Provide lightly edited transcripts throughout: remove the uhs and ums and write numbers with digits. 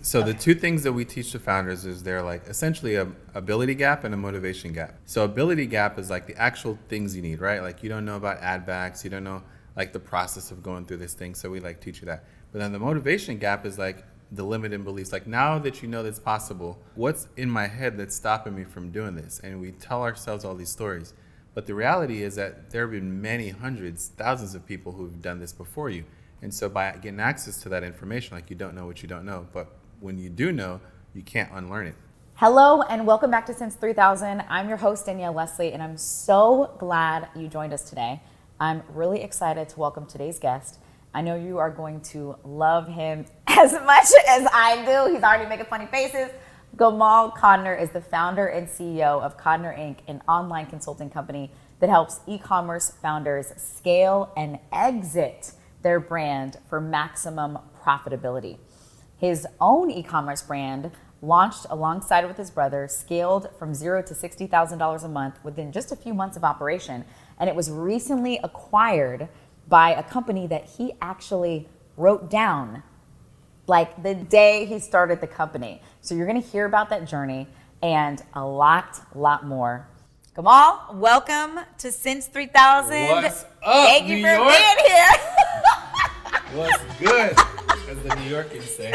So the two things that we teach the founders is they're like essentially a ability gap and a motivation gap. So ability gap is like the actual things you need, right? Like you don't know about ad backs, you don't know like the process of going through this thing. So we like teach you that. But then the motivation gap is like the limiting beliefs. Like now that you know that's possible, what's in my head that's stopping me from doing this? And we tell ourselves all these stories. But the reality is that there have been many hundreds, thousands of people who've done this before you. And so by getting access to that information, like you don't know what you don't know, but when you do know, you can't unlearn it. Hello and welcome back to Since 3000. I'm your host, Danielle Leslie, and I'm so glad you joined us today. I'm really excited to welcome today's guest. I know you are going to love him as much as I do. He's already making funny faces. Gamal Codner is the founder and CEO of Codner Inc., an online consulting company that helps e-commerce founders scale and exit their brand for maximum profitability. His own e-commerce brand, launched alongside with his brother, scaled from $0 to $60,000 a month within just a few months of operation. And it was recently acquired by a company that he actually wrote down like the day he started the company. So you're gonna hear about that journey and a lot more. Gamal, welcome to Since 3000. What's up, Thank you New for York? being here. What's good, as the New Yorkers say.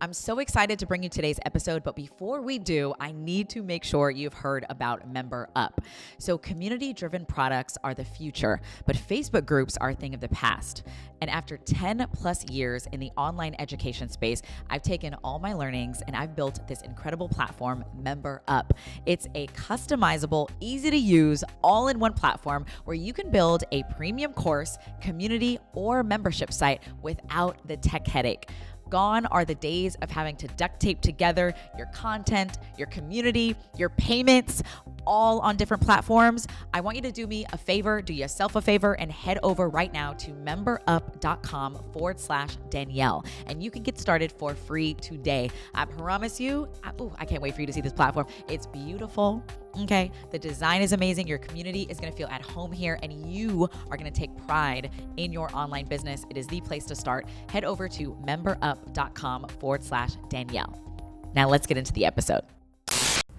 I'm so excited to bring you today's episode, but before we do, I need to make sure you've heard about Member Up. So community-driven products are the future, but Facebook groups are a thing of the past. And after 10 plus years in the online education space, I've taken all my learnings and I've built this incredible platform, Member Up. It's a customizable, easy to use, all-in-one platform where you can build a premium course, community, or membership site without the tech headache. Gone are the days of having to duct tape together your content, your community, your payments, all on different platforms. I want you to do me a favor, do yourself a favor, and head over right now to memberup.com/Danielle. And you can get started for free today. I promise you, I can't wait for you to see this platform. It's beautiful. Okay, the design is amazing. Your community is going to feel at home here, and you are going to take pride in your online business. It is the place to start. Head over to memberup.com/Danielle. Now let's get into the episode.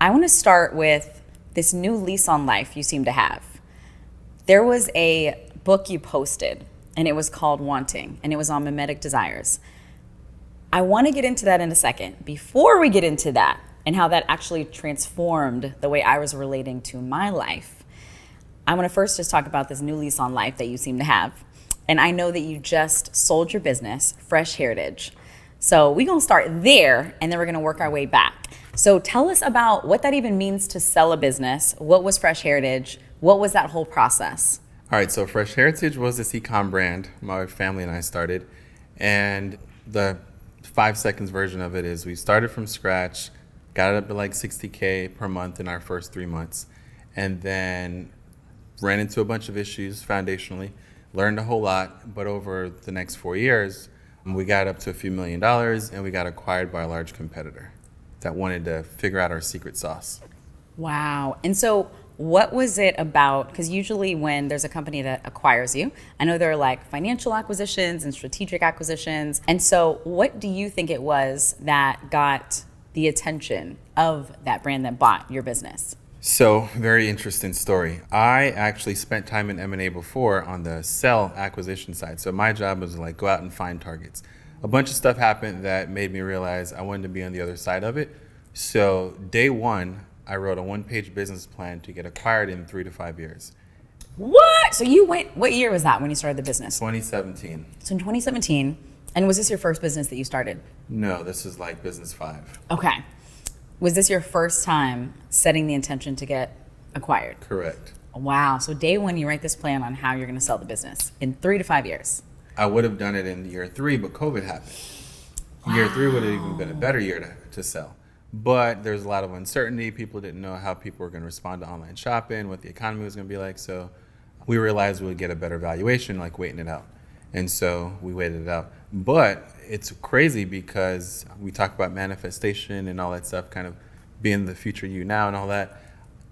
I want to start with this new lease on life you seem to have. There was a book you posted, and it was called Wanting, and it was on mimetic desires. I want to get into that in a second. Before we get into that, and how that actually transformed the way I was relating to my life, I want to first just talk about this new lease on life that you seem to have. And I know that you just sold your business, Fresh Heritage. So we're going to start there, and then we're going to work our way back. So tell us about what that even means to sell a business. What was Fresh Heritage? What was that whole process? All right, so Fresh Heritage was this e-com brand my family and I started. And the 5 seconds version of it is we started from scratch, got it up to like $60K per month in our first 3 months, and then ran into a bunch of issues foundationally, learned a whole lot, but over the next 4 years, we got up to a few $1 million, and we got acquired by a large competitor that wanted to figure out our secret sauce. Wow. And so what was it about? Because usually when there's a company that acquires you, I know there are like financial acquisitions and strategic acquisitions. And so what do you think it was that got the attention of that brand that bought your business? So, very interesting story. I actually spent time in M&A before on the sell acquisition side. So my job was to like go out and find targets. A bunch of stuff happened that made me realize I wanted to be on the other side of it. So day one, I wrote a one-page business plan to get acquired in 3 to 5 years. What? So you went, what year was that when you started the business? 2017. So in 2017, and was this your first business that you started? No, this is like business 5. Okay. Was this your first time setting the intention to get acquired? Correct. Wow. So day one, you write this plan on how you're going to sell the business in 3 to 5 years. I would have done it in year 3, but COVID happened. Wow. Year 3 would have even been a better year to sell. But there's a lot of uncertainty. People didn't know how people were going to respond to online shopping, what the economy was going to be like. So we realized we would get a better valuation, like waiting it out. And so we waited it out. But it's crazy because we talk about manifestation and all that stuff, kind of being the future you now and all that.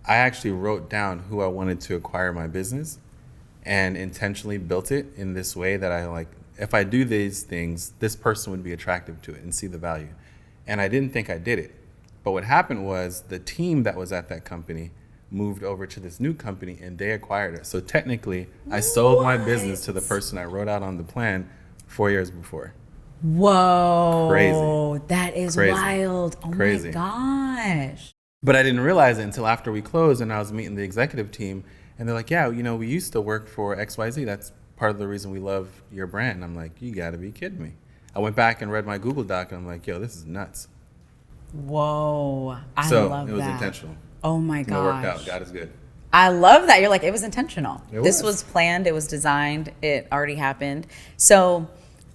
I actually wrote down who I wanted to acquire my business. and intentionally built it in this way that I like, if I do these things, this person would be attractive to it and see the value. And I didn't think I did it. But what happened was the team that was at that company moved over to this new company and they acquired it. So technically, I sold my business to the person I wrote out on the plan 4 years before. Whoa. Crazy. That is Crazy. wild. Oh Crazy. my gosh. But I didn't realize it until after we closed and I was meeting the executive team and they're like, yeah, we used to work for XYZ. That's part of the reason we love your brand. And I'm like, you gotta be kidding me. I went back and read my Google Doc and I'm like, yo, this is nuts. Whoa. I So love that. it was intentional. Oh my And it worked gosh. out. God is good. I love that. You're like, it was intentional. It This was. was planned. It was designed. It already happened. So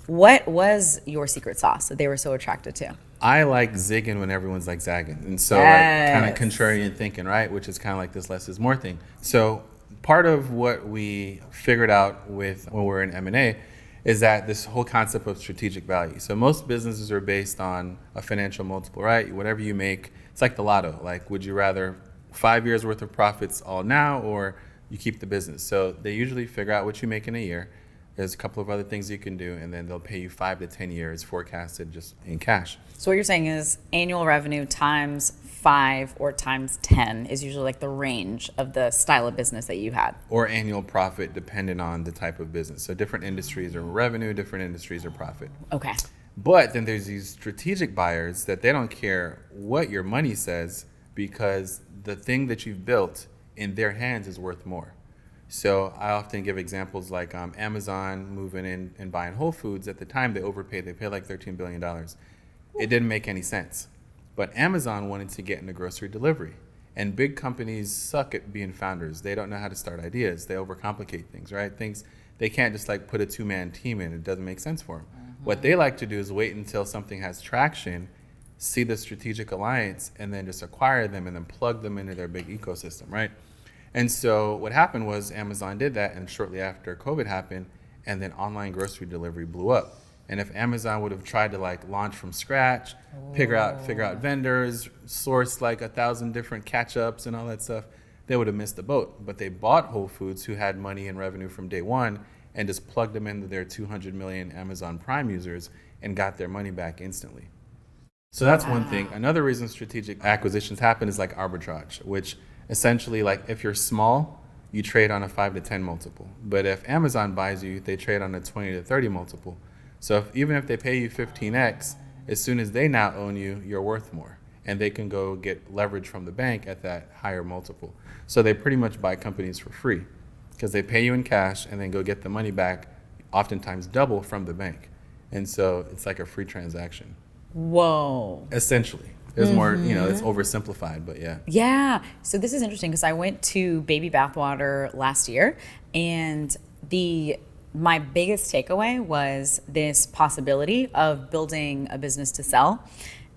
what was your secret sauce that they were so attracted to? I like zigging when everyone's like zagging. And so Yes. like kind of contrarian thinking, right? Which is kind of like this less is more thing. So part of what we figured out with when we're in M&A is that this whole concept of strategic value. So most businesses are based on a financial multiple, right? Whatever you make, it's like the lotto. Like, would you rather 5 years worth of profits all now or you keep the business? So they usually figure out what you make in a year. There's a couple of other things you can do, and then they'll pay you 5 to 10 years forecasted just in cash. So what you're saying is annual revenue times 5 or times 10 is usually like the range of the style of business that you had. Or annual profit depending on the type of business. So different industries are revenue, different industries are profit. Okay. But then there's these strategic buyers that they don't care what your money says because the thing that you've built in their hands is worth more. So I often give examples like Amazon moving in and buying Whole Foods. At the time, they overpaid. They paid like $13 billion. It didn't make any sense. But Amazon wanted to get into grocery delivery. And big companies suck at being founders. They don't know how to start ideas. They overcomplicate things, right? They can't just like put a two-man team in. It doesn't make sense for them. What they like to do is wait until something has traction, see the strategic alliance, and then just acquire them and then plug them into their big ecosystem, right? And so what happened was Amazon did that, and shortly after COVID happened, and then online grocery delivery blew up. And if Amazon would have tried to like launch from scratch, figure out vendors, source like 1,000 different catch-ups and all that stuff, they would have missed the boat. But they bought Whole Foods, who had money and revenue from day one, and just plugged them into their 200 million Amazon Prime users and got their money back instantly. So that's one thing. Another reason strategic acquisitions happen is like arbitrage, which essentially, like if you're small, you trade on a 5 to 10 multiple. But if Amazon buys you, they trade on a 20 to 30 multiple. So even if they pay you 15x, as soon as they now own you, you're worth more. And they can go get leverage from the bank at that higher multiple. So they pretty much buy companies for free because they pay you in cash and then go get the money back, oftentimes double from the bank. And so it's like a free transaction. Whoa. Essentially. There's more, it's oversimplified, but yeah. Yeah. So this is interesting because I went to Baby Bathwater last year, and my biggest takeaway was this possibility of building a business to sell.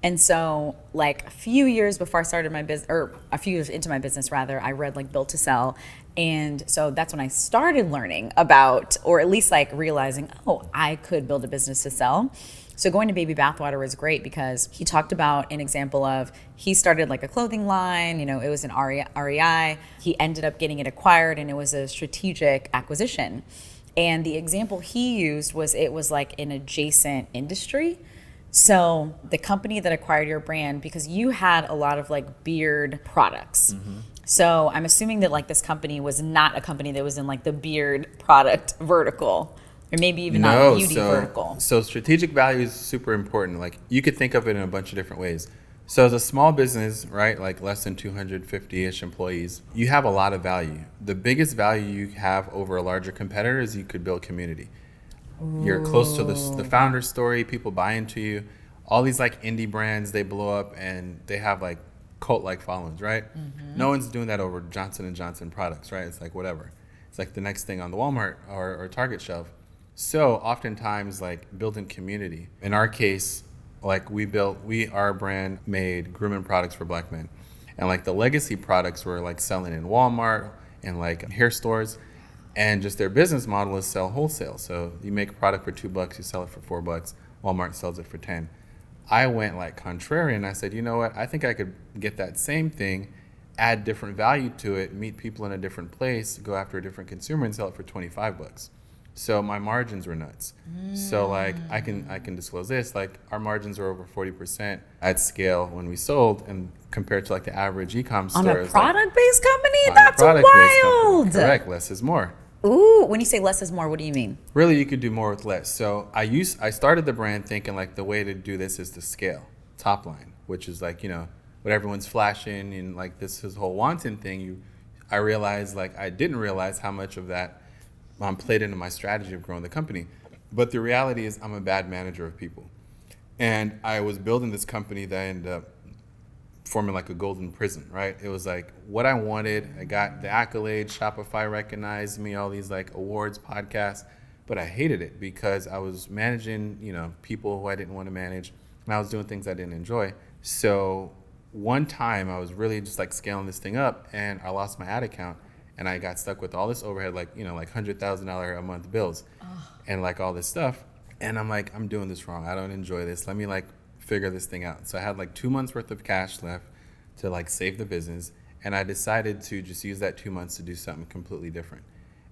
And so like a few years before I started my business, or a few years into my business rather, I read like Built to Sell. And so that's when I started learning about, or at least like realizing, oh, I could build a business to sell. So going to Baby Bathwater was great because he talked about an example of he started like a clothing line, it was an REI. He ended up getting it acquired and it was a strategic acquisition. And the example he used was it was like an adjacent industry. So the company that acquired your brand, because you had a lot of like beard products. Mm-hmm. So I'm assuming that like this company was not a company that was in like the beard product vertical. Or maybe even not beauty vertical. So strategic value is super important. Like you could think of it in a bunch of different ways. So as a small business, right, like less than 250-ish employees, you have a lot of value. The biggest value you have over a larger competitor is you could build community. Ooh. You're close to the founder story, people buy into you. All these like indie brands, they blow up and they have like cult-like followings, right? Mm-hmm. No one's doing that over Johnson & Johnson products, right? It's like whatever. It's like the next thing on the Walmart or Target shelf. So oftentimes like building community. In our case, like our brand made grooming products for Black men. And like the legacy products were like selling in Walmart and like hair stores. And just their business model is sell wholesale. So you make a product for $2, you sell it for $4. Walmart sells it for 10. I went like contrarian. I said, you know what? I think I could get that same thing add different value to it, meet people in a different place, go after a different consumer and sell it for $25. So my margins were nuts. So like I can disclose this, like our margins were over 40% at scale when we sold, and compared to like the average e-com store. On a product-based company? On a That's product-based wild. company. Correct, less is more. Ooh, when you say less is more, what do you mean? Really, you could do more with less. So I started the brand thinking like the way to do this is to scale top line, which is like, what everyone's flashing and like this whole wanting thing. I realized like I didn't realize how much of that played into my strategy of growing the company. But the reality is I'm a bad manager of people. And I was building this company that ended up forming like a golden prison, right? It was like what I wanted. I got the accolades, Shopify recognized me, all these like awards, podcasts, but I hated it because I was managing, people who I didn't want to manage, and I was doing things I didn't enjoy. So one time I was really just like scaling this thing up, and I lost my ad account. And I got stuck with all this overhead, like, like $100,000 a month bills and like all this stuff. And I'm like, I'm doing this wrong. I don't enjoy this. Let me like figure this thing out. So I had like 2 months worth of cash left to like save the business. And I decided to just use that 2 months to do something completely different.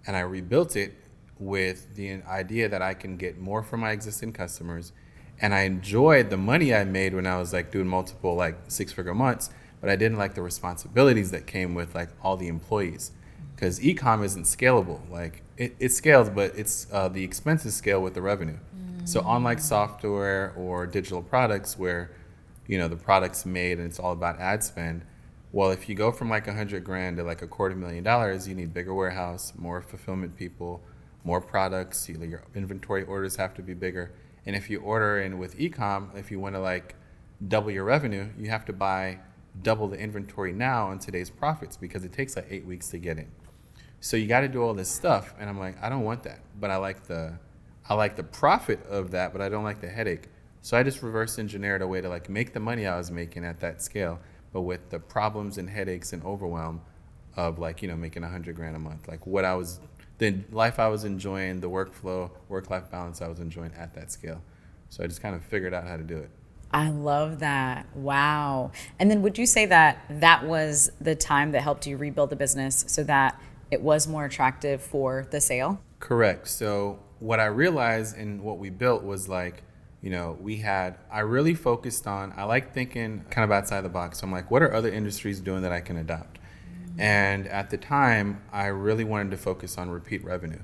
And I rebuilt it with the idea that I can get more from my existing customers. And I enjoyed the money I made when I was like doing multiple like 6-figure months, but I didn't like the responsibilities that came with like all the employees. Because e-com isn't scalable. Like it scales, but it's the expenses scale with the revenue. So unlike software or digital products where, the product's made and it's all about ad spend. Well, if you go from like $100,000 to like $250,000, you need bigger warehouse, more fulfillment people, more products. Your inventory orders have to be bigger. And if you order in with e-com, if you want to like double your revenue, you have to buy double the inventory now on today's profits because it takes like 8 weeks to get in. So you got to do all this stuff, and I'm like, I don't want that, but I like the profit of that, but I don't like the headache. So I just reverse engineered a way to like make the money I was making at that scale, but with the problems and headaches and overwhelm of like making $100,000 a month, like the life I was enjoying, the workflow, work-life balance I was enjoying at that scale. So I just kind of figured out how to do it. I love that. Wow. And then would you say that was the time that helped you rebuild the business so that it was more attractive for the sale? Correct. So what I realized and what we built was like, I really focused on, I like thinking kind of outside the box. So I'm like, what are other industries doing that I can adopt? And at the time, I really wanted to focus on repeat revenue.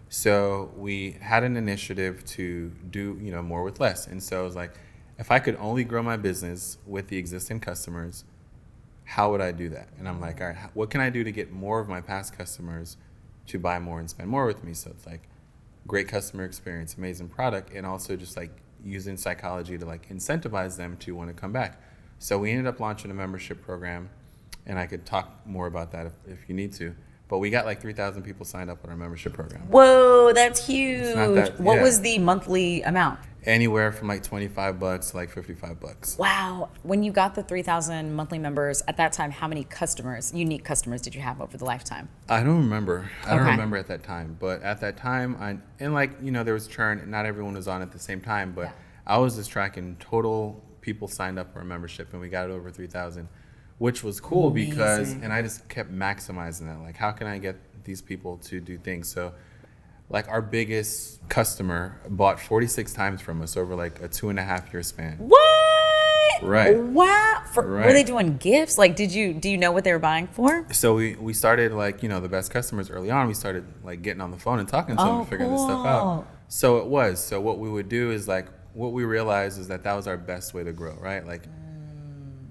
So we had an initiative to do, more with less. And so it was like, if I could only grow my business with the existing customers, how would I do that? And I'm like, all right, what can I do to get more of my past customers to buy more and spend more with me? So it's like great customer experience, amazing product, and also just like using psychology to like incentivize them to want to come back. So we ended up launching a membership program, and I could talk more about that if you need to. But we got like 3,000 people signed up on our membership program. Whoa, that's huge. What was the monthly amount? Anywhere from like $25 to like $55. Wow. When you got the 3,000 monthly members at that time, how many unique customers did you have over the lifetime? I don't remember. I don't remember at that time. But at that time, there was churn. Not everyone was on at the same time. But I was just tracking total people signed up for a membership, and we got it over 3,000, which was cool. Amazing. Because, and I just kept maximizing that. Like, how can I get these people to do things? So, like our biggest customer bought 46 times from us over like a 2.5-year span. What? Right. Wow. Were they doing gifts? Like, do you know what they were buying for? So we started like, the best customers early on. We started like getting on the phone and talking to them and figuring this stuff out. So it was. So what we would do is like, what we realized is that was our best way to grow, right? Like,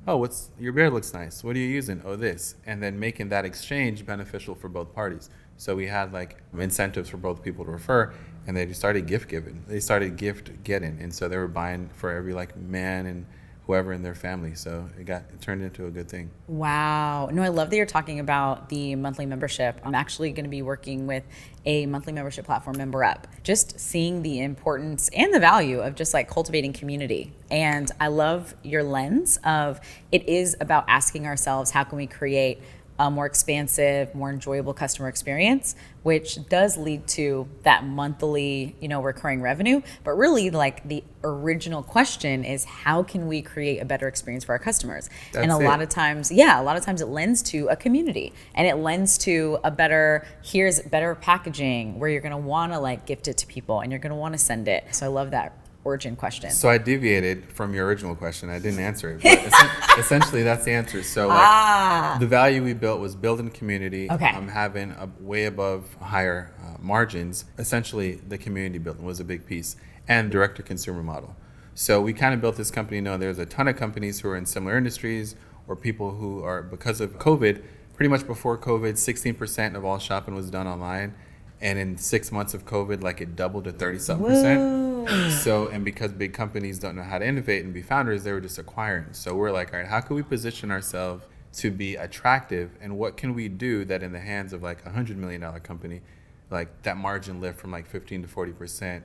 oh, your beard looks nice. What are you using? Oh, this. And then making that exchange beneficial for both parties. So we had like incentives for both people to refer, and they just started gift giving. They started gift getting, and so they were buying for every like man and whoever in their family. So it turned into a good thing. Wow. No, I love that you're talking about the monthly membership. I'm actually going to be working with a monthly membership platform, Member Up, just seeing the importance and the value of just like cultivating community. And I love your lens of it is about asking ourselves, how can we create a more expansive, more enjoyable customer experience, which does lead to that monthly, recurring revenue. But really, like, the original question is, how can we create a better experience for our customers? And a lot of times it lends to a community, and it lends to here's better packaging where you're going to want to like gift it to people and you're going to want to send it. So I love that origin question. So I deviated from your original question. I didn't answer it, but essentially that's the answer. So the value we built was building community. Okay. Having a way above higher margins. Essentially, the community building was a big piece, and direct to consumer model. So we kind of built this company. There's a ton of companies who are in similar industries, or people who are, because of COVID, pretty much before COVID, 16% of all shopping was done online. And in 6 months of COVID, like, it doubled to 30-something%. So, and because big companies don't know how to innovate and be founders, they were just acquiring. So we're like, all right, how can we position ourselves to be attractive? And what can we do that in the hands of like $100 million company, like that margin lift from like 15 to 40%,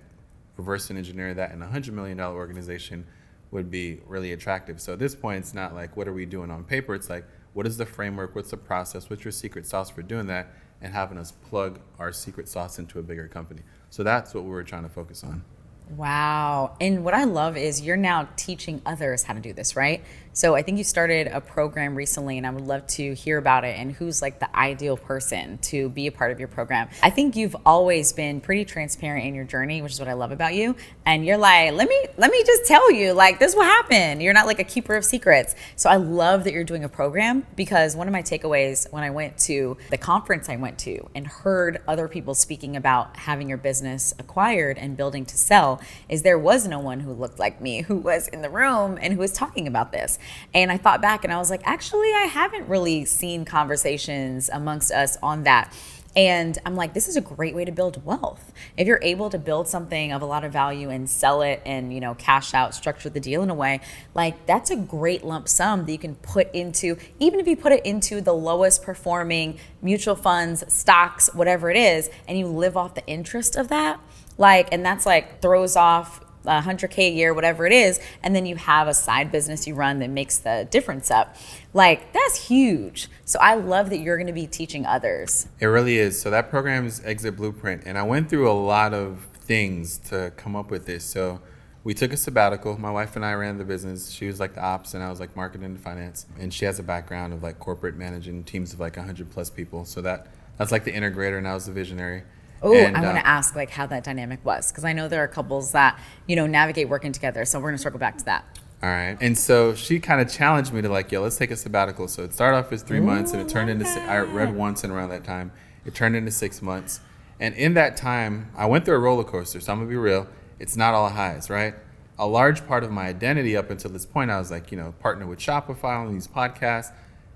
reverse engineer that in a $100 million organization would be really attractive. So at this point, it's not like, what are we doing on paper? It's like, what is the framework? What's the process? What's your secret sauce for doing that? And having us plug our secret sauce into a bigger company. So that's what we were trying to focus on. Wow. And what I love is you're now teaching others how to do this, right? So I think you started a program recently, and I would love to hear about it and who's like the ideal person to be a part of your program. I think you've always been pretty transparent in your journey, which is what I love about you. And you're like, let me just tell you, like, this will happen. You're not like a keeper of secrets. So I love that you're doing a program, because one of my takeaways when I went to the conference I went to and heard other people speaking about having your business acquired and building to sell is there was no one who looked like me who was in the room and who was talking about this. And I thought back and I was like, actually, I haven't really seen conversations amongst us on that. And I'm like, this is a great way to build wealth. If you're able to build something of a lot of value and sell it and, cash out, structure the deal in a way, like, that's a great lump sum that you can put into, even if you put it into the lowest performing mutual funds, stocks, whatever it is, and you live off the interest of that, like, and that's like throws off $100K a year, whatever it is, and then you have a side business you run that makes the difference up. Like, that's huge. So I love that you're going to be teaching others. It really is. So that program is Exit Blueprint, and I went through a lot of things to come up with this. So we took a sabbatical. My wife and I ran the business. She was like the ops, and I was like marketing and finance. And she has a background of like corporate managing teams of like 100 plus people. So that's like the integrator, and I was the visionary. Oh, I want to ask like how that dynamic was, because I know there are couples that, navigate working together. So we're going to circle back to that. All right. And so she kind of challenged me to like, let's take a sabbatical. So it started off as 3 months, and it turned into, I read once, and around that time, it turned into 6 months. And in that time, I went through a roller coaster. So I'm going to be real. It's not all highs, right? A large part of my identity up until this point, I was like, partner with Shopify on these podcasts.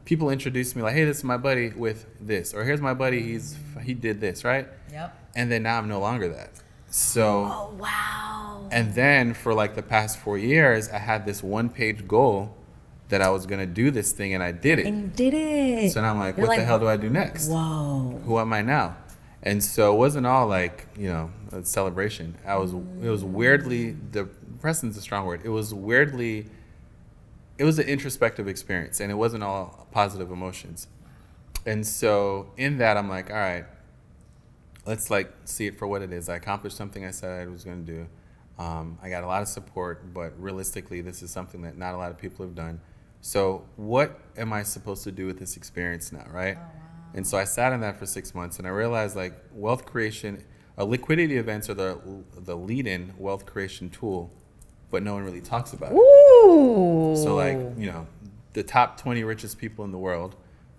People introduced me like, hey, this is my buddy with this, or here's my buddy, he did this, right? Yep. And then now I'm no longer that. So, oh, wow. And then for like the past 4 years, I had this 1-page goal that I was going to do this thing, and I did it. And you did it. So now I'm like, what the hell do I do next? Whoa. Who am I now? And so it wasn't all like, a celebration. It was weirdly, depressing's a strong word. It was an introspective experience, and it wasn't all positive emotions. And so in that, I'm like, all right, let's like see it for what it is. I accomplished something I said I was going to do. I got a lot of support, but realistically, this is something that not a lot of people have done. So what am I supposed to do with this experience now, right? Oh, wow. And so I sat in that for 6 months, and I realized like wealth creation, liquidity events are the lead-in wealth creation tool, but no one really talks about it. Ooh. So like, the top 20 richest people in the world,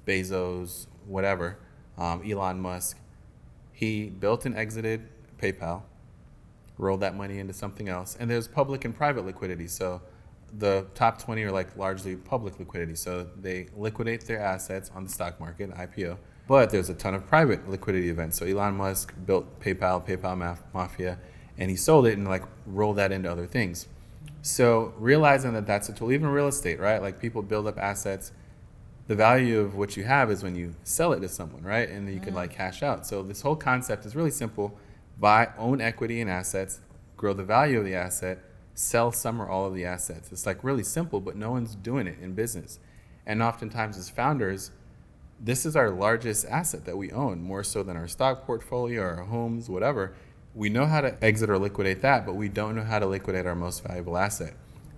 Bezos, whatever, Elon Musk, he built and exited PayPal, rolled that money into something else. And there's public and private liquidity. So the top 20 are like largely public liquidity. So they liquidate their assets on the stock market, IPO. But there's a ton of private liquidity events. So Elon Musk built PayPal Mafia, and he sold it and like rolled that into other things. So realizing that that's a tool, even real estate, right? Like people build up assets. The value of what you have is when you sell it to someone, right? And then you can like cash out. So this whole concept is really simple. Own equity in assets, grow the value of the asset, sell some or all of the assets. It's like really simple, but no one's doing it in business. And oftentimes as founders, this is our largest asset that we own, more so than our stock portfolio, our homes, whatever. We know how to exit or liquidate that, but we don't know how to liquidate our most valuable asset.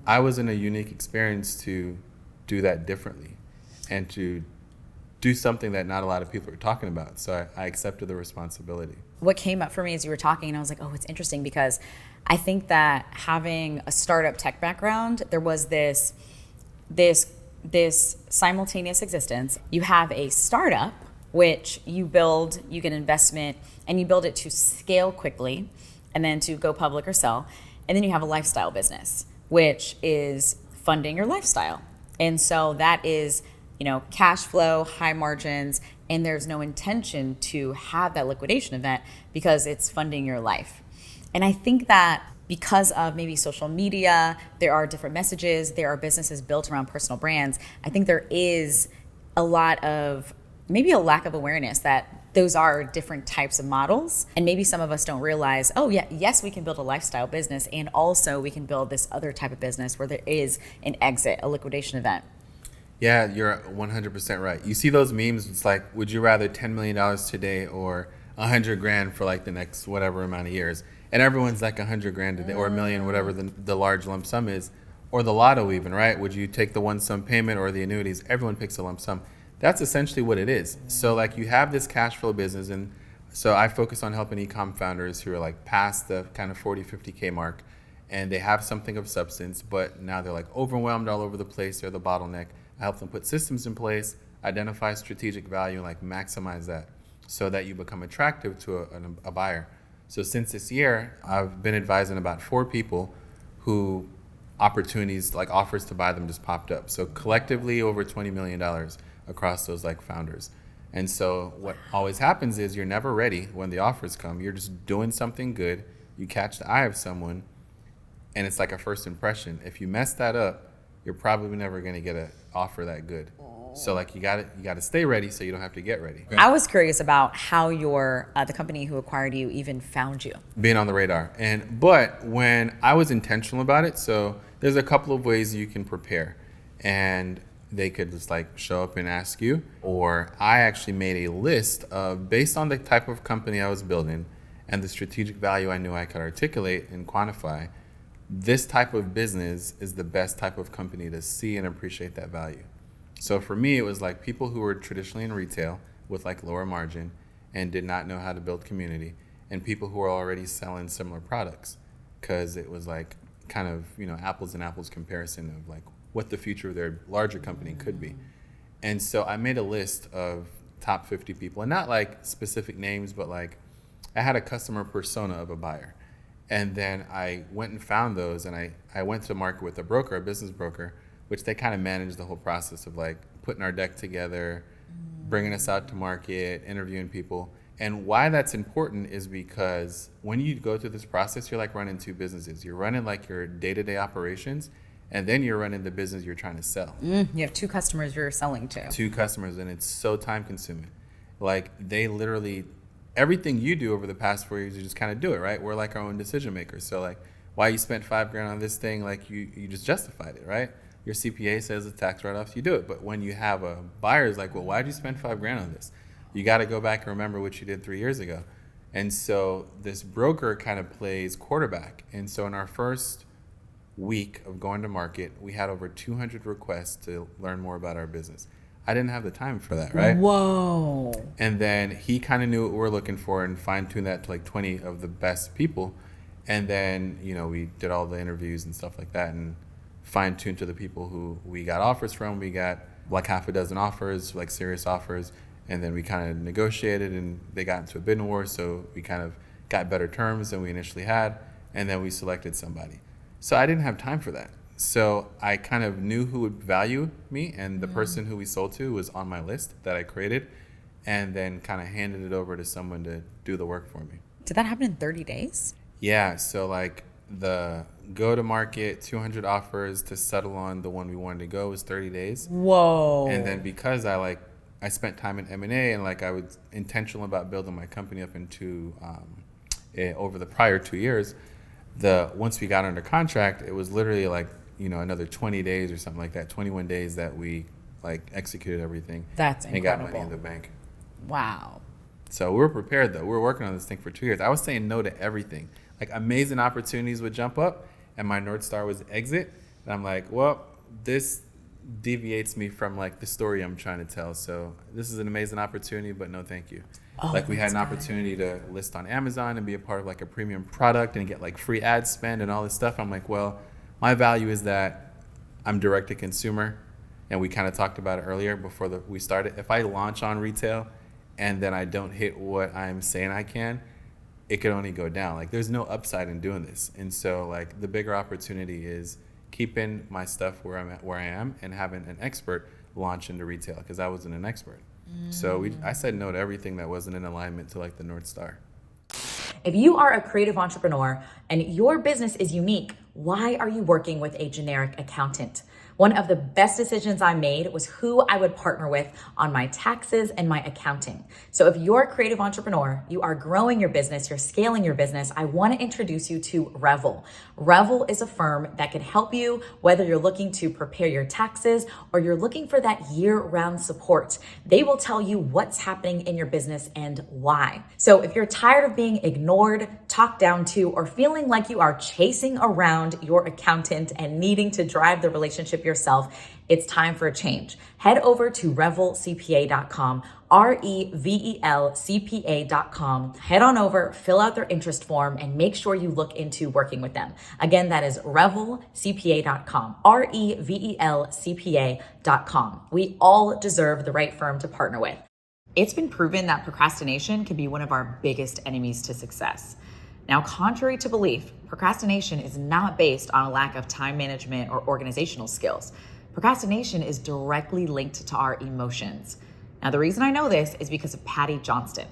I was in a unique experience to do that differently and to do something that not a lot of people are talking about. So I accepted the responsibility. What came up for me as you were talking, and I was like, oh, it's interesting because I think that having a startup tech background, there was this simultaneous existence. You have a startup, which you build, you get investment, and you build it to scale quickly and then to go public or sell. And then you have a lifestyle business, which is funding your lifestyle. And so that is, cash flow, high margins, and there's no intention to have that liquidation event because it's funding your life. And I think that because of maybe social media, there are different messages, there are businesses built around personal brands. I think there is a lot of, maybe a lack of awareness that those are different types of models. And maybe some of us don't realize, oh yeah, yes, we can build a lifestyle business and also we can build this other type of business where there is an exit, a liquidation event. Yeah, you're 100% right. You see those memes, it's like, would you rather $10 million today or 100 grand for like the next whatever amount of years? And everyone's like 100 grand today or a million, whatever the large lump sum is, or the lotto even, right? Would you take the one sum payment or the annuities? Everyone picks a lump sum. That's essentially what it is. So like you have this cash flow business, and so I focus on helping e-com founders who are like past the kind of 40, 50K mark, and they have something of substance, but now they're like overwhelmed all over the place. They're the bottleneck. I help them put systems in place, identify strategic value, and like maximize that so that you become attractive to a buyer. So since this year, I've been advising about 4 people who opportunities, like offers to buy them, just popped up. So collectively over $20 million across those like founders. And so what always happens is you're never ready when the offers come. You're just doing something good. You catch the eye of someone and it's like a first impression. If you mess that up, you're probably never going to get an offer that good. So like you got to stay ready so you don't have to get ready. I was curious about how the company who acquired you even found you. Being on the radar. But when I was intentional about it, so there's a couple of ways you can prepare. And they could just like show up and ask you, or I actually made a list of, based on the type of company I was building and the strategic value I knew I could articulate and quantify, this type of business is the best type of company to see and appreciate that value. So for me, it was like people who were traditionally in retail with like lower margin and did not know how to build community, and people who are already selling similar products, because it was like kind of, apples and apples comparison of like what the future of their larger company could be. And so I made a list of top 50 people, and not like specific names, but like I had a customer persona of a buyer. And then I went and found those, and I went to market with a broker, a business broker, which they kind of managed the whole process of like putting our deck together, bringing us out to market, interviewing people. And why that's important is because when you go through this process, you're like running 2 businesses. You're running like your day-to-day operations, and then you're running the business you're trying to sell. You have 2 customers you're selling to. 2 customers, and it's so time consuming. Like they literally, everything you do over the past 4 years, you just kind of do it, right? We're like our own decision makers. So like why you spent $5 grand on this thing, like you just justified it, right? Your CPA says the tax write-offs, you do it. But when you have a buyer is like, well, why'd you spend $5 grand on this? You got to go back and remember what you did 3 years ago. And so this broker kind of plays quarterback. And so in our first week of going to market, we had over 200 requests to learn more about our business. I didn't have the time for that, right? Whoa. And then he kind of knew what we're looking for and fine-tuned that to like 20 of the best people. And then, we did all the interviews and stuff like that and fine-tuned to the people who we got offers from. We got like half a dozen offers, like serious offers. And then we kind of negotiated, and they got into a bidding war. So we kind of got better terms than we initially had. And then we selected somebody. So I didn't have time for that. So I kind of knew who would value me, and the person who we sold to was on my list that I created, and then kind of handed it over to someone to do the work for me. Did that happen in 30 days? Yeah. So like the go to market, 200 offers to settle on the one we wanted to go was 30 days. Whoa. And then because I spent time in M&A, and like I was intentional about building my company up into over the prior 2 years, once we got under contract, it was literally like, another 20 days or something like that, 21 days that we like executed everything. That's and got money incredible. in the bank. Wow. So we were prepared though. We were working on this thing for 2 years. I was saying no to everything. Like amazing opportunities would jump up, and my North Star was exit. And I'm like, well, this deviates me from like the story I'm trying to tell. So this is an amazing opportunity, but no, thank you. Like we had an opportunity to list on Amazon and be a part of like a premium product and get like free ad spend and all this stuff. I'm like, well, my value is that I'm direct to consumer. And we kind of talked about it earlier before we started. If I launch on retail and then I don't hit what I'm saying I can, it could only go down. Like there's no upside in doing this. And so like the bigger opportunity is keeping my stuff where I am and having an expert launch into retail, because I wasn't an expert. So I said no to everything that wasn't in alignment to like the North Star. If you are a creative entrepreneur and your business is unique, why are you working with a generic accountant? One of the best decisions I made was who I would partner with on my taxes and my accounting. So if you're a creative entrepreneur, you are growing your business, you're scaling your business, I want to introduce you to Revel. Revel is a firm that can help you whether you're looking to prepare your taxes or you're looking for that year-round support. They will tell you what's happening in your business and why. So if you're tired of being ignored, talked down to, or feeling like you are chasing around your accountant and needing to drive the relationship yourself, it's time for a change. Head over to revelcpa.com, revelcpa.com. Head on over, fill out their interest form, and make sure you look into working with them. Again, that is revelcpa.com, revelcpa.com. We all deserve the right firm to partner with. It's been proven that procrastination can be one of our biggest enemies to success. Now, contrary to belief, procrastination is not based on a lack of time management or organizational skills. Procrastination is directly linked to our emotions. Now, the reason I know this is because of Patty Johnston.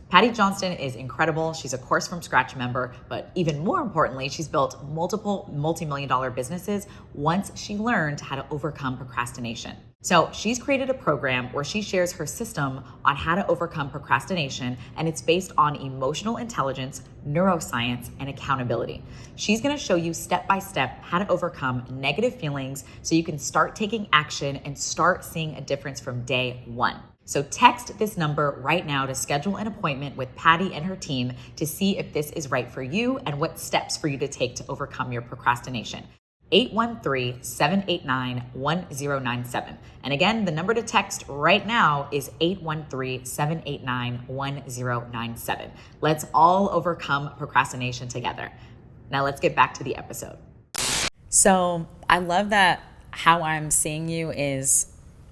Patty Johnston is incredible. She's a Course from Scratch member, but even more importantly, she's built multiple multi-million-dollar businesses once she learned how to overcome procrastination. So she's created a program where she shares her system on how to overcome procrastination, and it's based on emotional intelligence, neuroscience, and accountability. She's gonna show you step-by-step how to overcome negative feelings so you can start taking action and start seeing a difference from day one. So text this number right now to schedule an appointment with Patty and her team to see if this is right for you and what steps for you to take to overcome your procrastination. 813-789-1097. And again, the number to text right now is 813-789-1097. Let's all overcome procrastination together. Now let's get back to the episode. So I love that how I'm seeing you is,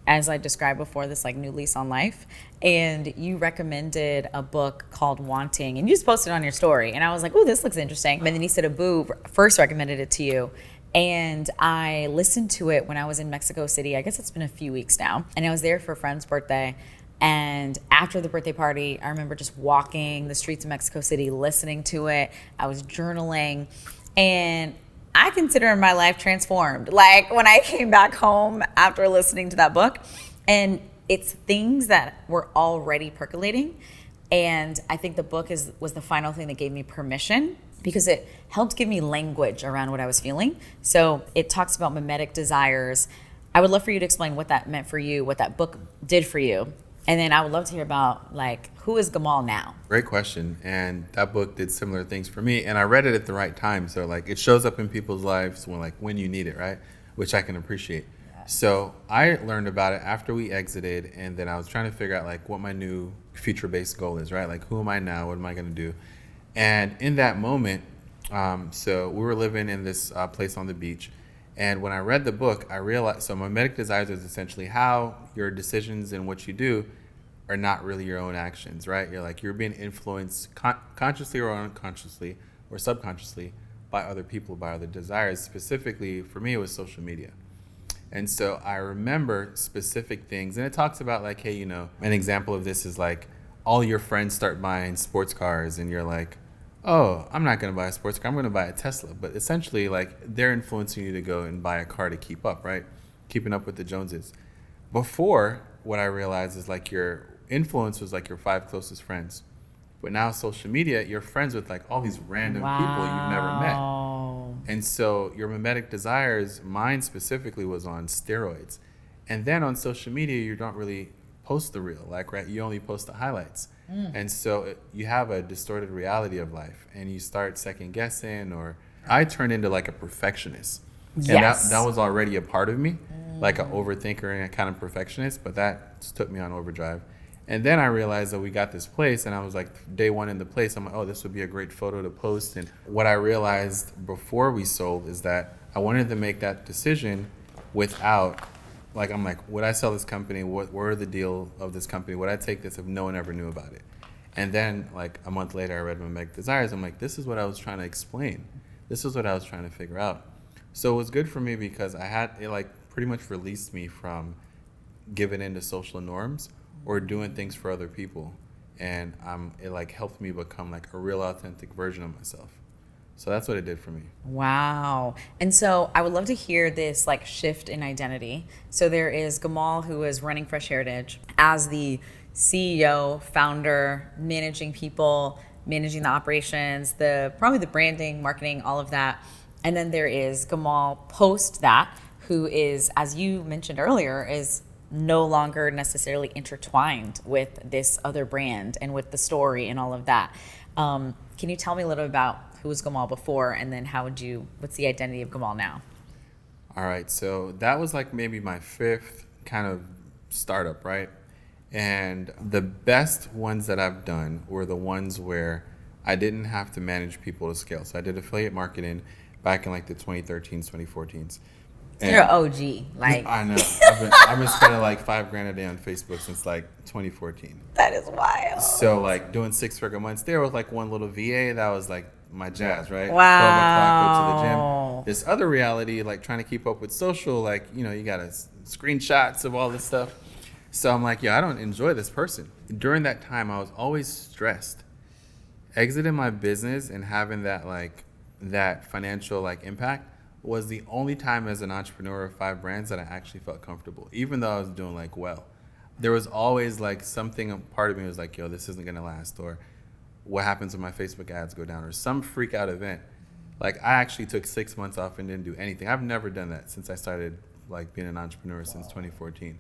as I described before, this like new lease on life. And you recommended a book called Wanting, and you just posted it on your story. And I was like, oh, this looks interesting. And then he said Abu first recommended it to you. And I listened to it when I was in Mexico City. I guess it's been a few weeks now. And I was there for a friend's birthday. And after the birthday party, I remember just walking the streets of Mexico City, listening to it. I was journaling. And I consider my life transformed. Like when I came back home after listening to that book, and it's things that were already percolating. And I think the book was the final thing that gave me permission, because it helped give me language around what I was feeling. So it talks about mimetic desires. I would love for you to explain what that meant for you, what that book did for you. And then I would love to hear about like, who is Gamal now? Great question. And that book did similar things for me. And I read it at the right time. So like it shows up in people's lives when you need it, right? Which I can appreciate. So I learned about it after we exited, and then I was trying to figure out like what my new future-based goal is, right? Like who am I now? What am I going to do? And in that moment, so we were living in this place on the beach. And when I read the book, I realized, so mimetic desires is essentially how your decisions and what you do are not really your own actions, right? You're being influenced consciously or unconsciously or subconsciously by other people, by other desires. Specifically, for me, it was social media. And so I remember specific things. And it talks about like, hey, an example of this is like all your friends start buying sports cars and you're like, oh, I'm not going to buy a sports car. I'm going to buy a Tesla. But essentially, like, they're influencing you to go and buy a car to keep up, right? Keeping up with the Joneses. Before, what I realized is, like, your influence was, like, your 5 closest friends. But now social media, you're friends with, like, all these random people you've never met. And so your mimetic desires, mine specifically, was on steroids. And then on social media, you don't really post the real, like, right? You only post the highlights. And so you have a distorted reality of life, and you start second guessing, or I turned into like a perfectionist. Yes. And that was already a part of me, like an overthinker and a kind of perfectionist, but that just took me on overdrive. And then I realized that we got this place, and I was like, day one in the place, I'm like, oh, this would be a great photo to post. And what I realized before we sold is that I wanted to make that decision without, like, I'm like, would I sell this company? What were the deal of this company? Would I take this if no one ever knew about it? And then, like, a month later, I read My Meg Desires. I'm like, this is what I was trying to explain. This is what I was trying to figure out. So it was good for me because it like pretty much released me from giving into social norms or doing things for other people. And it like helped me become like a real authentic version of myself. So that's what it did for me. Wow. And so I would love to hear this like shift in identity. So there is Gamal, who is running Fresh Heritage as the CEO, founder, managing people, managing the operations, probably the branding, marketing, all of that. And then there is Gamal post that, who is, as you mentioned earlier, is no longer necessarily intertwined with this other brand and with the story and all of that. Can you tell me a little about who was Gamal before, and then what's the identity of Gamal now? All right, so that was like maybe my fifth kind of startup, right? And the best ones that I've done were the ones where I didn't have to manage people to scale. So I did affiliate marketing back in like the 2013s, 2014s. And You're an OG. Like, I know. I've been spending like $5,000 a day on Facebook since like 2014. that is wild. So like doing 6-figure months there with like one little VA, that was like my jazz, right? Wow. 12 o'clock, go to the gym. This other reality, like trying to keep up with social, like, you know, you got screenshots of all this stuff. So I'm like, I don't enjoy this person. During that time, I was always stressed. Exiting my business and having that financial like impact was the only time as an entrepreneur of 5 brands that I actually felt comfortable, even though I was doing like well. There was always like something, a part of me was like, this isn't gonna last, or what happens when my Facebook ads go down, or some freak out event. Like I actually took 6 months off and didn't do anything. I've never done that since I started like being an entrepreneur since 2014.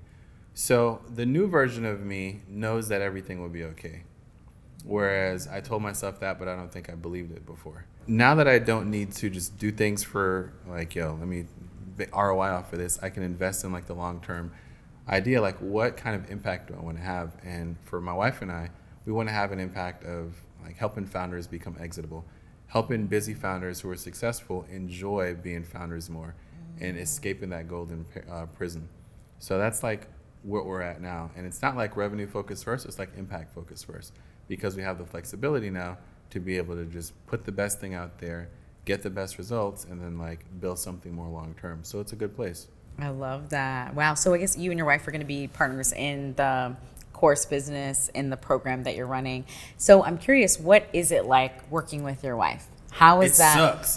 So the new version of me knows that everything will be okay. Whereas I told myself that, but I don't think I believed it before. Now that I don't need to just do things for like, let me ROI off of this, I can invest in like the long-term idea, like what kind of impact do I want to have? And for my wife and I, we want to have an impact of like helping founders become exitable, helping busy founders who are successful enjoy being founders more and escaping that golden prison. So that's like what we're at now. And it's not like revenue focused first, it's like impact focused first, because we have the flexibility now to be able to just put the best thing out there, get the best results, and then like build something more long term. So it's a good place. I love that. Wow. So I guess you and your wife are going to be partners in the course business, in the program that you're running. So I'm curious, what is it like working with your wife? How is that? It sucks.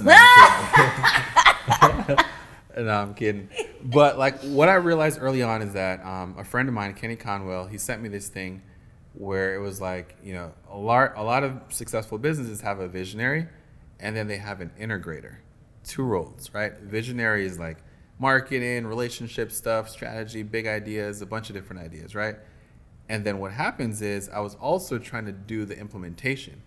No, I'm kidding. But like what I realized early on is that a friend of mine, Kenny Conwell, he sent me this thing where it was like, a lot of successful businesses have a visionary and then they have an integrator. 2 roles, right? Visionary is like marketing, relationship stuff, strategy, big ideas, a bunch of different ideas, right? And then what happens is I was also trying to do the implementation,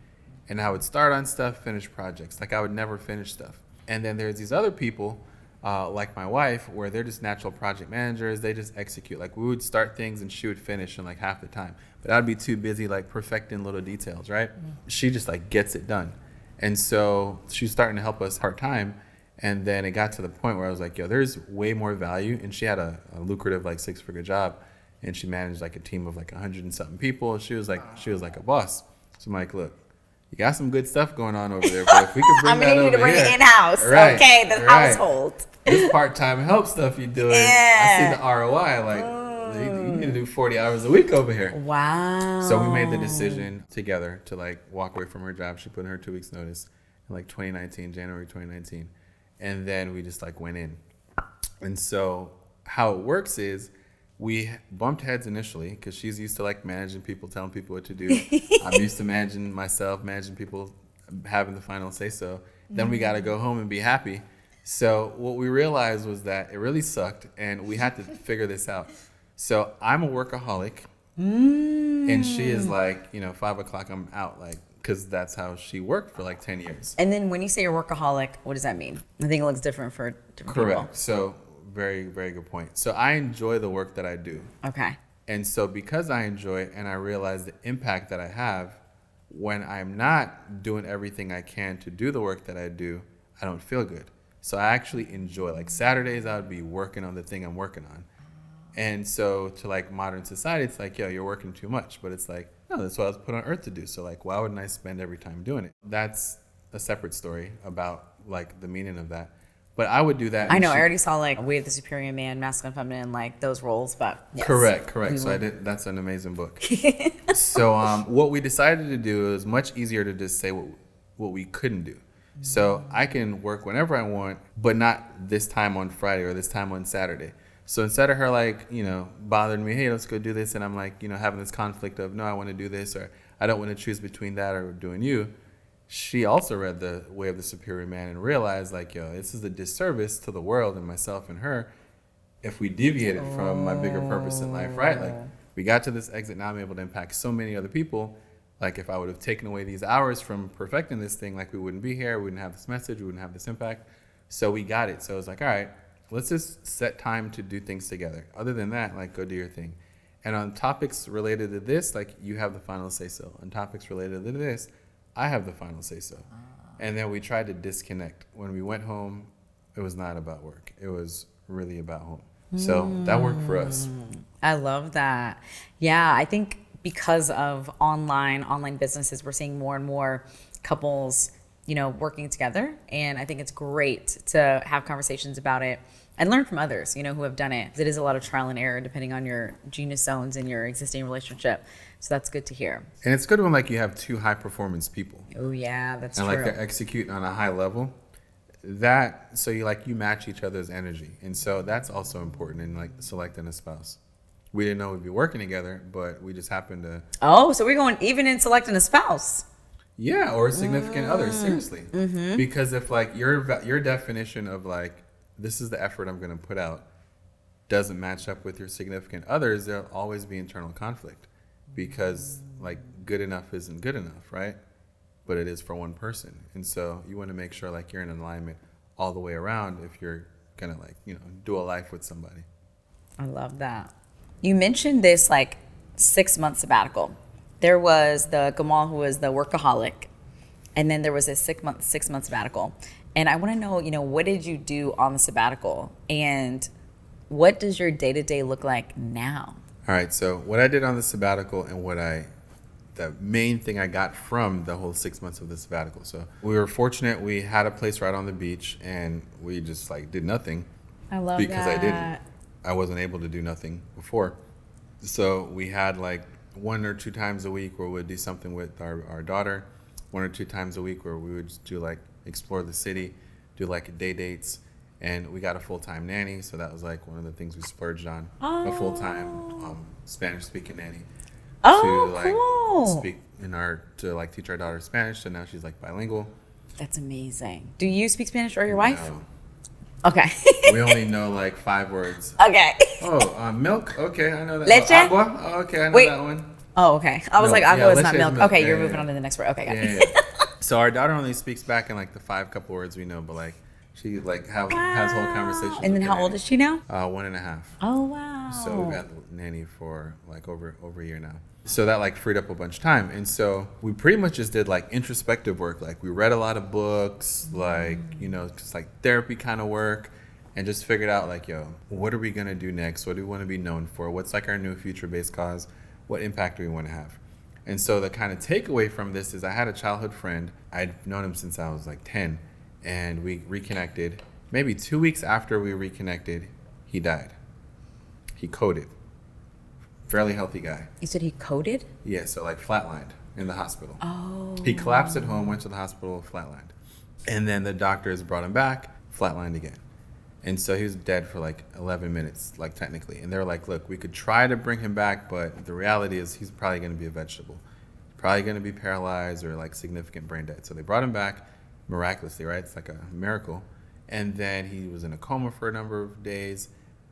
and I would start on stuff, finish projects. Like I would never finish stuff. And then there's these other people like my wife, where they're just natural project managers. They just execute. Like we would start things and she would finish in like half the time, but I'd be too busy like perfecting little details, right? She just like gets it done. And so she's starting to help us part-time. And then it got to the point where I was like, there's way more value. And she had a lucrative like 6-figure job, and she managed like a team of like 100 and something people. She was like a boss. So I'm like, look, you got some good stuff going on over there, but if we could bring that over here. I'm going to bring it in-house. Right, okay, the household. This part-time help stuff you're doing, I see the ROI. Like, you need to do 40 hours a week over here. Wow. So we made the decision together to like walk away from her job. She put in her 2 weeks notice in like January 2019. And then we just like went in. And so how it works is we bumped heads initially because she's used to like managing people, telling people what to do. I'm used to managing myself, managing people, having the final say so. Then we got to go home and be happy. So what we realized was that it really sucked, and we had to figure this out. So I'm a workaholic, and she is like, 5 o'clock, I'm out, like, because that's how she worked for like 10 years. And then when you say you're workaholic, what does that mean? I think it looks different for different people. Correct. So very, very good point. So I enjoy the work that I do. Okay. And so because I enjoy it and I realize the impact that I have, when I'm not doing everything I can to do the work that I do, I don't feel good. So I actually enjoy, like Saturdays, I would be working on the thing I'm working on. And so to like modern society, it's like, yo, you're working too much. But it's like, no, that's what I was put on earth to do. So like, why wouldn't I spend every time doing it? That's a separate story about like the meaning of that. But I would do that. I know. I already saw like We Are the Superior Man, Masculine, Feminine, like those roles. But yes. Correct. So I did. That's an amazing book. So what we decided to do is much easier to just say what we couldn't do. So I can work whenever I want, but not this time on Friday or this time on Saturday. So instead of her like, bothering me, hey, let's go do this. And I'm like, having this conflict of, no, I want to do this, or I don't want to choose between that or doing you. She also read The Way of the Superior Man and realized like, yo, this is a disservice to the world and myself and her if we deviated from my bigger purpose in life, right? Like we got to this exit, now I'm able to impact so many other people. Like if I would have taken away these hours from perfecting this thing, like we wouldn't be here, we wouldn't have this message, we wouldn't have this impact. So we got it. So it's like, all right, let's just set time to do things together. Other than that, like go do your thing. And on topics related to this, like you have the final say so. On topics related to this, I have the final say so. And then we tried to disconnect. When we went home, it was not about work. It was really about home. So that worked for us. I love that. Yeah, I think because of online businesses, we're seeing more and more couples, working together. And I think it's great to have conversations about it and learn from others, who have done it. It is a lot of trial and error depending on your genius zones and your existing relationship. So that's good to hear. And it's good when like you have two high performance people. Oh yeah, that's true. And like they're executing on a high level. So you match each other's energy. And so that's also important in like selecting a spouse. We didn't know we'd be working together, but we just happened to. Oh, so we're going even in selecting a spouse. Yeah, or a significant other, seriously. Mm-hmm. Because if like your definition of like, this is the effort I'm going to put out, doesn't match up with your significant others, there'll always be internal conflict. Because like good enough isn't good enough, right? But it is for one person. And so you want to make sure like you're in alignment all the way around if you're going to like, do a life with somebody. I love that. You mentioned this like 6-month sabbatical. There was the Gamal who was the workaholic, and then there was a 6-month sabbatical. And I want to know, what did you do on the sabbatical, and what does your day-to-day look like now? All right. So what I did on the sabbatical and the main thing I got from the whole 6 months of the sabbatical. So we were fortunate. We had a place right on the beach, and we just like did nothing. I love because that. I wasn't able to do nothing before. So we had like 1 or 2 times a week where we'd do something with our daughter, 1 or 2 times a week where we would just do like explore the city, do like day dates. And we got a full-time nanny. So that was like one of the things we splurged on, a full-time Spanish speaking nanny. Cool. To teach our daughter Spanish. So now she's like bilingual. That's amazing. Do you speak Spanish or your wife? No. Okay. We only know like 5 words. Okay. Milk. Okay, I know that. Leche? Agua. Oh, okay, I know that one. Oh, okay. I was Milk. like, agua is not leche milk. milk. Okay, Yeah, you're yeah, moving yeah. on to the next word. Okay, got it. Yeah. So our daughter only speaks back in like the 5 couple words we know, but like she like has whole conversations. And then how old is she now? 1.5. Oh, wow. So we've had the nanny for like over a year now. So that like freed up a bunch of time. And so we pretty much just did like introspective work. Like we read a lot of books, like, just like therapy kind of work, and just figured out like, yo, what are we going to do next? What do we want to be known for? What's like our new future-based cause? What impact do we want to have? And so the kind of takeaway from this is I had a childhood friend. I'd known him since I was like 10, and we reconnected. Maybe 2 weeks after we reconnected, he died. He coded. Fairly healthy guy. You said he coded? Yeah, so like flatlined in the hospital. Oh. He collapsed at home, went to the hospital, flatlined. And then the doctors brought him back, flatlined again. And so he was dead for like 11 minutes, like technically. And they were like, look, we could try to bring him back, but the reality is he's probably going to be a vegetable. Probably going to be paralyzed or like significant brain dead. So they brought him back miraculously, right? It's like a miracle. And then he was in a coma for a number of days.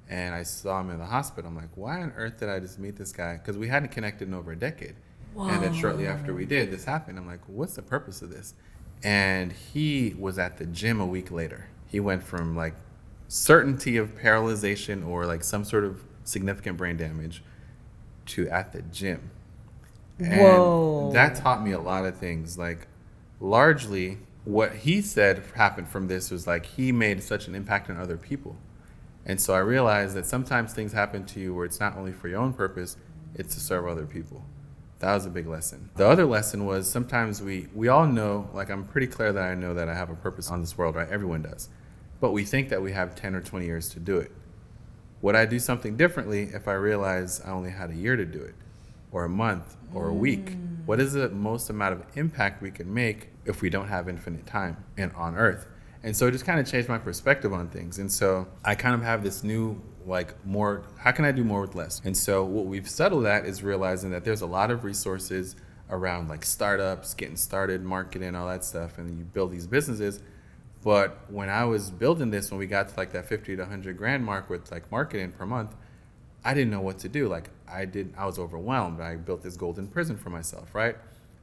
And I saw him in the hospital. I'm like, why on earth did I just meet this guy? Because we hadn't connected in over a decade. Whoa. And then shortly after we did, this happened. I'm like, what's the purpose of this? And he was at the gym a week later. He went from like certainty of paralyzation or like some sort of significant brain damage to at the gym. And Whoa. that taught me a lot of things. Like, largely what he said happened from this was like he made such an impact on other people. And so I realized that sometimes things happen to you where it's not only for your own purpose, it's to serve other people. That was a big lesson. The other lesson was sometimes we all know, like I'm pretty clear that I know that I have a purpose on this world, right? Everyone does. But we think that we have 10 or 20 years to do it. Would I do something differently if I realized I only had a year to do it, or a month, or a week? What is the most amount of impact we can make if we don't have infinite time and on Earth? And so it just kind of changed my perspective on things. And so I kind of have this new, like, more, how can I do more with less? And so what we've settled at is realizing that there's a lot of resources around like startups, getting started, marketing, all that stuff, and you build these businesses. But when I was building this, when we got to like that 50 to 100 grand mark with like marketing per month, I didn't know what to do. Like I was overwhelmed. I built this golden prison for myself, right?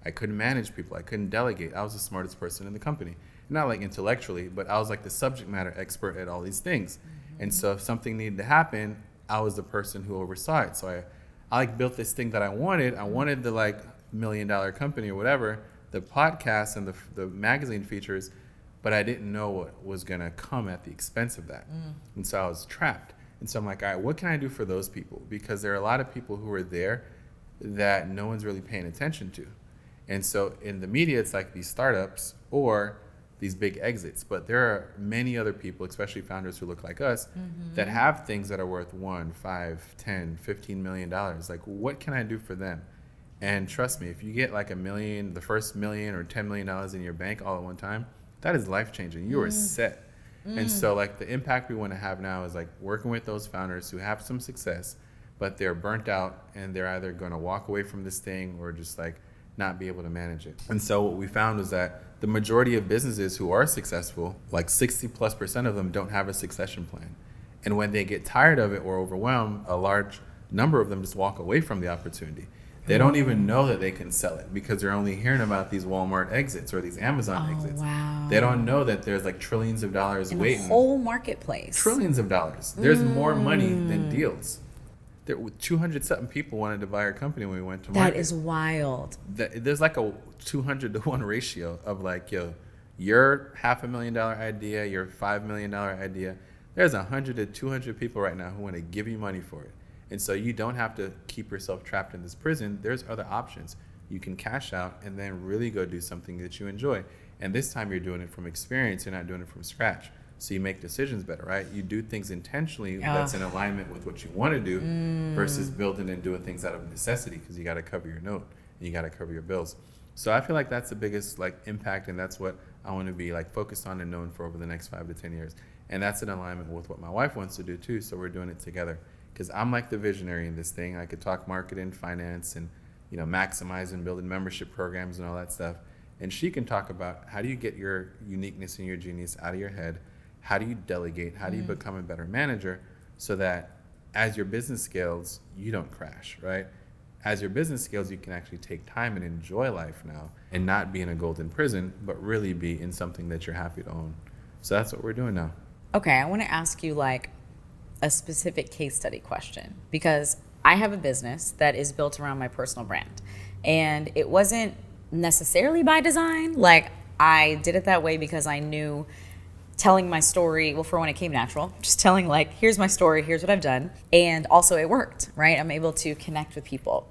I couldn't manage people. I couldn't delegate. I was the smartest person in the company. Not like intellectually, but I was like the subject matter expert at all these things. Mm-hmm. And so if something needed to happen, I was the person who oversaw it. So I like built this thing that I wanted. I wanted the like $1 million company or whatever, the podcast and the magazine features, but I didn't know what was going to come at the expense of that. And so I was trapped. And so I'm like, all right, what can I do for those people? Because there are a lot of people who are there that no one's really paying attention to. And so in the media, it's like these startups or these big exits. But there are many other people, especially founders who look like us, that have things that are worth $1, $5, $10, $15 million. Like, what can I do for them? And trust me, if you get like $1 million, the first $1 million or $10 million in your bank all at one time, that is life-changing. You are set. And so like the impact we want to have now is like working with those founders who have some success, but they're burnt out and they're either going to walk away from this thing or just like not be able to manage it. And so what we found was that the majority of businesses who are successful, like 60+% of them don't have a succession plan. And when they get tired of it or overwhelmed, a large number of them just walk away from the opportunity. They don't even know that they can sell it because they're only hearing about these Walmart exits or these Amazon exits. Wow. They don't know that there's like trillions of dollars waiting. The whole marketplace. Trillions of dollars. There's more money than deals. There were 200-something people wanted to buy our company when we went to market. That is wild. There's like a 200-to-1 ratio of like, your $500,000 idea, your $5 million idea. There's 100 to 200 people right now who want to give you money for it. And so you don't have to keep yourself trapped in this prison. There's other options. You can cash out and then really go do something that you enjoy. And this time you're doing it from experience. You're not doing it from scratch. So you make decisions better, right? You do things intentionally that's in alignment with what you want to do versus building and doing things out of necessity because you got to cover your note and you got to cover your bills. So I feel like that's the biggest like impact, and that's what I want to be like focused on and known for over the next 5 to 10 years. And that's in alignment with what my wife wants to do too. So we're doing it together. Because I'm like the visionary in this thing. I could talk marketing, finance, and maximizing, building membership programs and all that stuff. And she can talk about how do you get your uniqueness and your genius out of your head? How do you delegate? How do you become a better manager so that as your business scales, you don't crash, right? As your business scales, you can actually take time and enjoy life now and not be in a golden prison, but really be in something that you're happy to own. So that's what we're doing now. Okay, I want to ask you like a specific case study question, because I have a business that is built around my personal brand, and it wasn't necessarily by design. Like, I did it that way because I knew telling my story, well, for when it came natural, just telling like, here's my story, here's what I've done. And also it worked, right? I'm able to connect with people.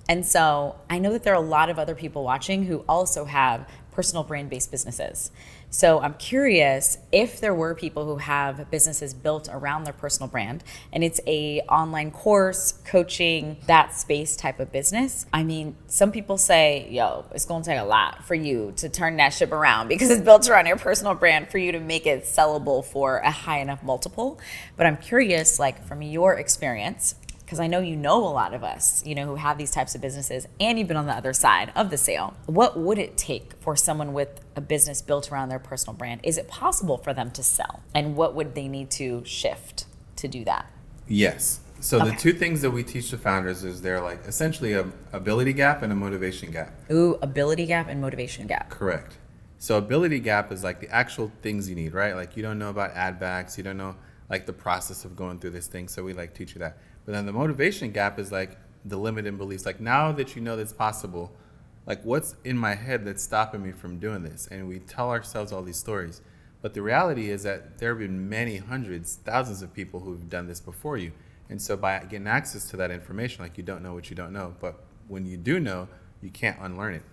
And so I know that there are a lot of other people watching who also have personal brand-based businesses. So I'm curious if there were people who have businesses built around their personal brand and it's a online course, coaching, that space type of business. I mean, some people say, it's going to take a lot for you to turn that ship around because it's built around your personal brand for you to make it sellable for a high enough multiple. But I'm curious, like from your experience, because I know you know a lot of us, who have these types of businesses, and you've been on the other side of the sale. What would it take for someone with a business built around their personal brand? Is it possible for them to sell? And what would they need to shift to do that? Yes. So Okay. the two things that we teach the founders is they're like essentially a ability gap and a motivation gap. Ooh, ability gap and motivation gap. Correct. So ability gap is like the actual things you need, right? Like you don't know about ad backs, you don't know like the process of going through this thing. So we like teach you that. But then the motivation gap is like the limiting beliefs. Like now that you know that's possible, like what's in my head that's stopping me from doing this? And we tell ourselves all these stories. But the reality is that there have been many hundreds, thousands of people who've done this before you. And so by getting access to that information, like you don't know what you don't know, but when you do know, you can't unlearn it.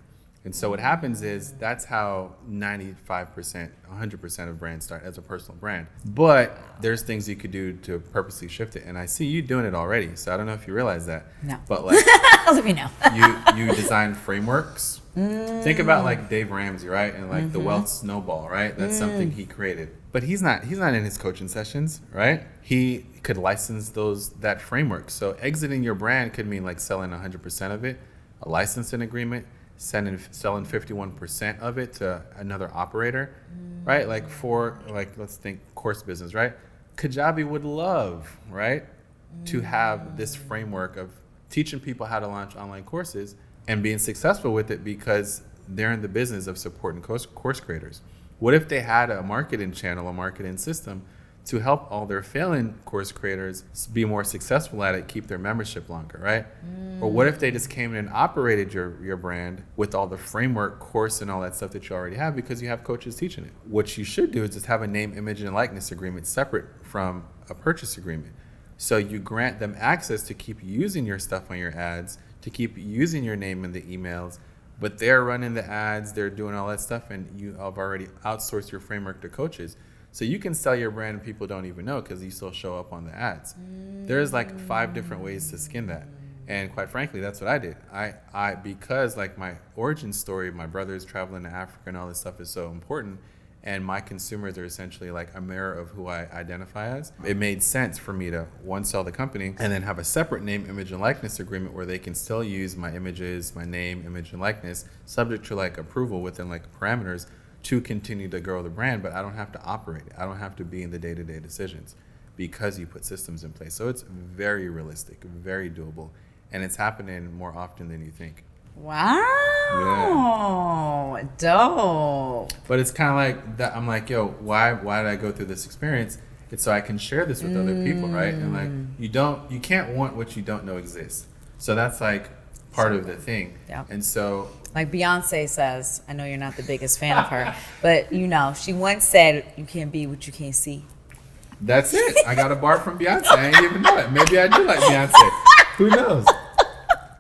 And so what happens is that's how 95%, 100% of brands start as a personal brand. But there's things you could do to purposely shift it. And I see you doing it already. So I don't know if you realize that. No. But like Let me know. you design frameworks. Think about like Dave Ramsey, right? And like the wealth snowball, right? That's something he created. But he's not in his coaching sessions, right? He could license that framework. So exiting your brand could mean like selling 100% of it, a licensing agreement, selling 51% of it to another operator, right? Like let's think course business, right? Kajabi would love, right, to have this framework of teaching people how to launch online courses and being successful with it because they're in the business of supporting course creators. What if they had a marketing channel, a marketing system to help all their failing course creators be more successful at it, keep their membership longer, right? Or what if they just came in and operated your brand with all the framework, course, and all that stuff that you already have because you have coaches teaching it? What you should do is just have a name, image, and likeness agreement separate from a purchase agreement. So you grant them access to keep using your stuff on your ads, to keep using your name in the emails, but they're running the ads, they're doing all that stuff, and you have already outsourced your framework to coaches. So you can sell your brand and people don't even know because you still show up on the ads. There's like 5 different ways to skin that. And quite frankly, that's what I did. I because like my origin story, my brothers traveling to Africa and all this stuff is so important, and my consumers are essentially like a mirror of who I identify as. It made sense for me to sell the company and then have a separate name, image, and likeness agreement where they can still use my images, my name, image, and likeness, subject to like approval within like parameters to continue to grow the brand, but I don't have to operate it. I don't have to be in the day-to-day decisions because you put systems in place. So it's very realistic, very doable, and it's happening more often than you think. Wow. Yeah. Dope. But it's kind of like that. I'm like, yo, why did I go through this experience? It's so I can share this with other people, right? And like, you can't want what you don't know exists. So that's like part of the thing. Yeah. And so, like Beyonce says, I know you're not the biggest fan of her, but she once said, you can't be what you can't see. that's it. I got a bar from Beyonce. I didn't even know it. Maybe I do like Beyonce. Who knows?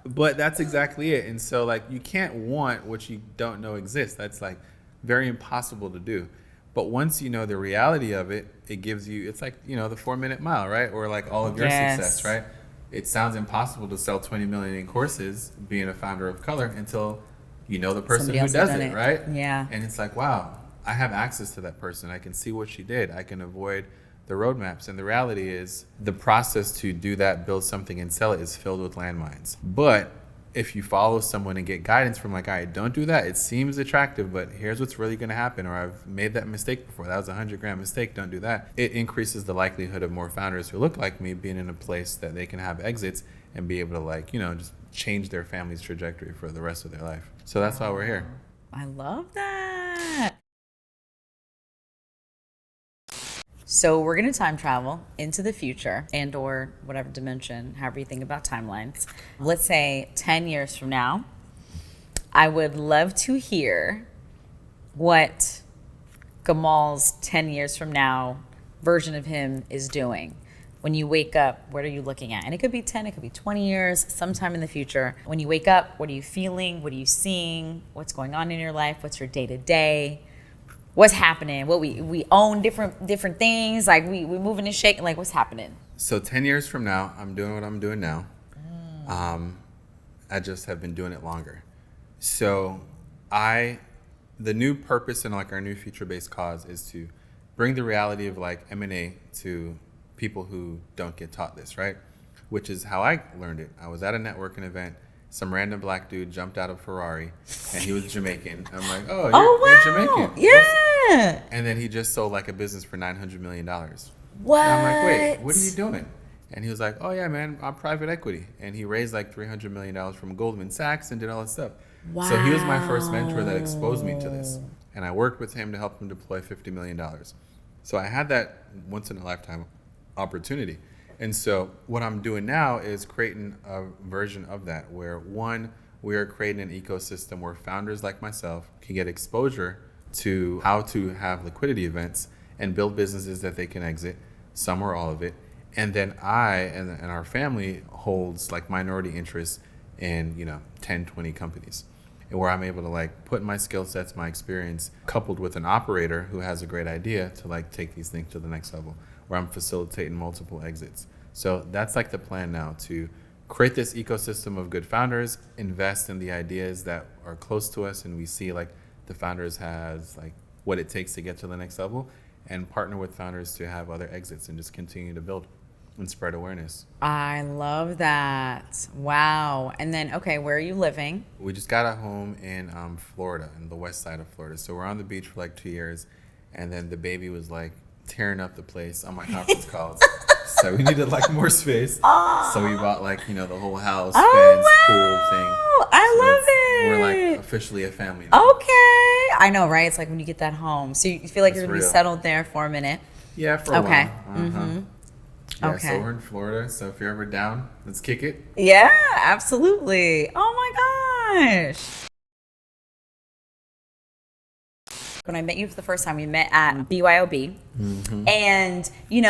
But that's exactly it. And so like you can't want what you don't know exists. That's like very impossible to do. But once you know the reality of it, it gives you, it's like, the 4-minute mile, right? Or like all of your success, right? It sounds impossible to sell 20 million in courses being a founder of color until you know the person Somebody who else does has done it, it. right? Yeah. And it's like, wow, I have access to that person. I can see what she did. I can avoid the roadmaps. And the reality is the process to do that, build something and sell it is filled with landmines. But if you follow someone and get guidance from like, all right, don't do that. It seems attractive, but here's what's really going to happen. Or I've made that mistake before. That was $100,000 mistake. Don't do that. It increases the likelihood of more founders who look like me being in a place that they can have exits and be able to like, just change their family's trajectory for the rest of their life. So that's why we're here. I love that. So we're going to time travel into the future and or whatever dimension, however you think about timelines. Let's say 10 years from now, I would love to hear what Gamal's 10 years from now version of him is doing. When you wake up, what are you looking at? And it could be 10, it could be 20 years, sometime in the future. When you wake up, what are you feeling? What are you seeing? What's going on in your life? What's your day-to-day? What's happening? What we own different things, like we moving and shaking, like what's happening? So 10 years from now, I'm doing what I'm doing now. I just have been doing it longer. So the new purpose and like our new future-based cause is to bring the reality of like M&A to people who don't get taught this, right? which is how I learned it. I was at a networking event. Some random black dude jumped out of a Ferrari, and he was Jamaican. I'm like, oh, you're Jamaican. Yeah. And then he just sold like a business for $900 million. What? And I'm like, wait, what are you doing? And he was like, oh yeah, man, I'm private equity. And he raised like $300 million from Goldman Sachs and did all this stuff. Wow. So he was my first mentor that exposed me to this. And I worked with him to help him deploy $50 million. So I had that once in a lifetime opportunity. And so what I'm doing now is creating a version of that where, one, we are creating an ecosystem where founders like myself can get exposure to how to have liquidity events and build businesses that they can exit, some or all of it. And then I and our family holds like minority interests in, 10, 20 companies. And where I'm able to like put my skill sets, my experience, coupled with an operator who has a great idea to like take these things to the next level, where I'm facilitating multiple exits. So that's like the plan now, to create this ecosystem of good founders, invest in the ideas that are close to us and we see like the founders has like what it takes to get to the next level, and partner with founders to have other exits and just continue to build and spread awareness. I love that. Wow. And then, okay, where are you living? We just got a home in Florida, in the west side of Florida. So we're on the beach for like 2 years, and then the baby was like tearing up the place on my conference calls. So we needed like more space. So we bought like, the whole house, fence, pool thing. I love it. We're like officially a family now. Okay. I know, right? It's like when you get that home. So you feel like you're going to be settled there for a minute. Yeah, for a while. Mm-hmm. Yeah, Okay. so we're in Florida. So if you're ever down, let's kick it. Yeah, absolutely. Oh my gosh. When I met you for the first time, we met at BYOB. Mm-hmm. And, you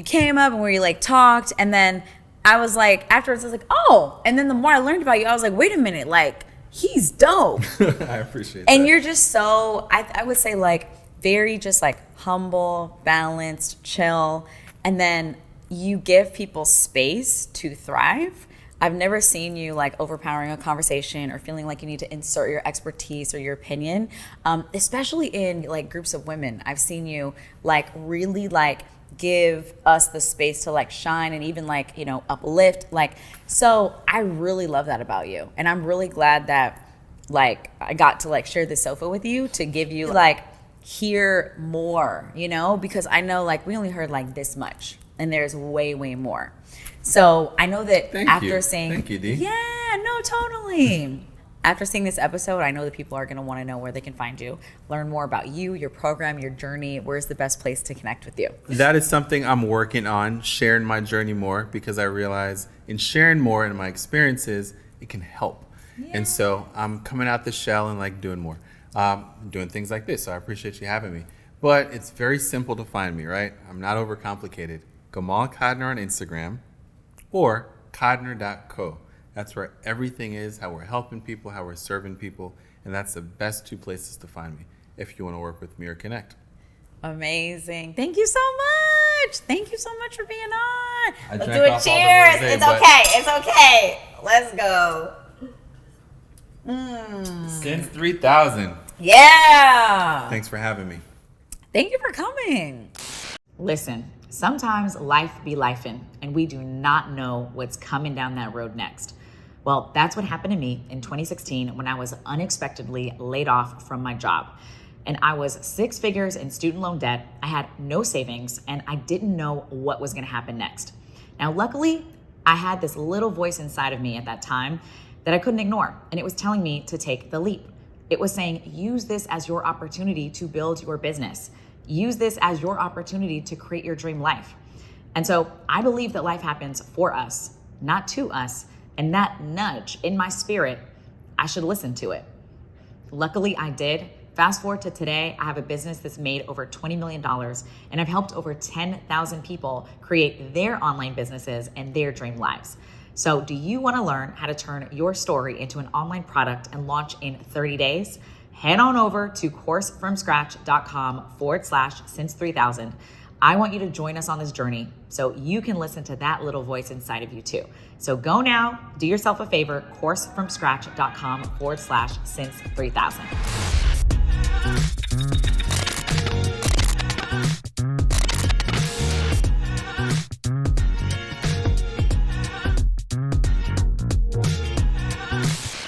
came up and we like talked. And then I was like, afterwards, I was like, oh. And then the more I learned about you, I was like, wait a minute, like, he's dope. I appreciate that. And you're just so, I would say like very just like humble, balanced, chill. And then you give people space to thrive. I've never seen you like overpowering a conversation or feeling like you need to insert your expertise or your opinion, especially in like groups of women. I've seen you like really like give us the space to like shine and even like, uplift. Like, so I really love that about you. And I'm really glad that like I got to like share this sofa with you to give you like hear more, because I know like we only heard like this much and there's way, way more. So I know that Thank you, D. Yeah, no, totally. After seeing this episode, I know that people are going to want to know where they can find you, learn more about you, your program, your journey. Where's the best place to connect with you? That is something I'm working on, sharing my journey more, because I realize in sharing more in my experiences, it can help. Yeah. And so I'm coming out the shell and like doing more, doing things like this. So I appreciate you having me. But it's very simple to find me, right? I'm not overcomplicated. Gamal Codner on Instagram or Codner.co. That's where everything is, how we're helping people, how we're serving people. And that's the best two places to find me if you want to work with me or connect. Amazing. Thank you so much. Thank you so much for being on. Let's do a cheers. It's okay. It's okay. Let's go. Since 3000. Yeah. Thanks for having me. Thank you for coming. Listen, sometimes life be lifing, and we do not know what's coming down that road next. Well, that's what happened to me in 2016 when I was unexpectedly laid off from my job. And I was 6 figures in student loan debt. I had no savings, and I didn't know what was going to happen next. Now, luckily, I had this little voice inside of me at that time that I couldn't ignore, and it was telling me to take the leap. It was saying, use this as your opportunity to build your business. Use this as your opportunity to create your dream life. And so I believe that life happens for us, not to us. And that nudge in my spirit, I should listen to it. Luckily, I did. Fast forward to today, I have a business that's made over $20 million, and I've helped over 10,000 people create their online businesses and their dream lives. So do you want to learn how to turn your story into an online product and launch in 30 days? Head on over to coursefromscratch.com/since3000. I want you to join us on this journey so you can listen to that little voice inside of you too. So go now, do yourself a favor, coursefromscratch.com/since3000.